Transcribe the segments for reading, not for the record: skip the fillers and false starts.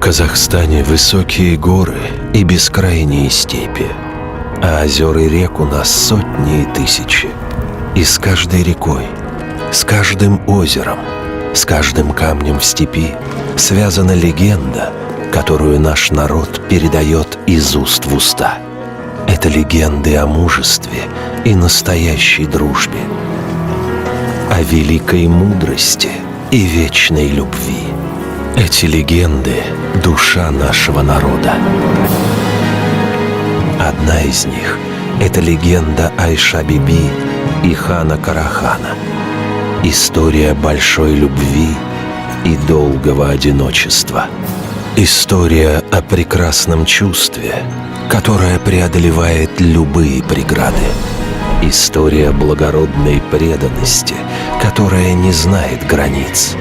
Казахстане высокие горы и бескрайние степи, а озер и рек у нас сотни и тысячи. И с каждой рекой, с каждым озером, с каждым камнем в степи связана легенда, которую наш народ передает из уст в уста. Это легенды о мужестве и настоящей дружбе, о великой мудрости и вечной любви. Эти легенды — душа нашего народа. Одна из них — это легенда Айша-Биби и хана Карахана. История большой любви и долгого одиночества. История о прекрасном чувстве, которое преодолевает любые преграды. История благородной преданности, которая не знает границ.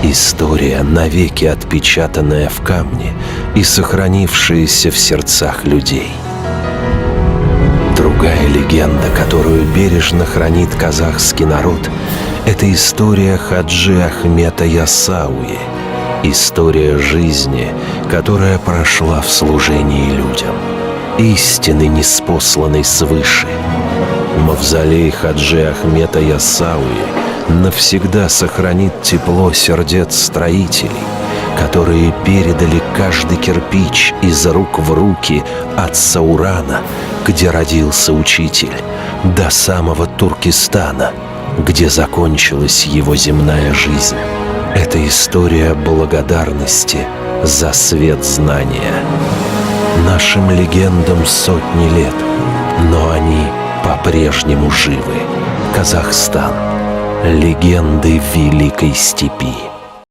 История, навеки отпечатанная в камне и сохранившаяся в сердцах людей. Другая легенда, которую бережно хранит казахский народ, это история Хаджи Ахмета Яссауи. История жизни, которая прошла в служении людям. Истины, ниспосланной свыше. Мавзолей Хаджи Ахмета Яссауи навсегда сохранит тепло сердец строителей, которые передали каждый кирпич из рук в руки от Саурана, где родился учитель, до самого Туркестана, где закончилась его земная жизнь. Это история благодарности за свет знания. Нашим легендам сотни лет, но они по-прежнему живы. Казахстан. Легенды Великой Степи.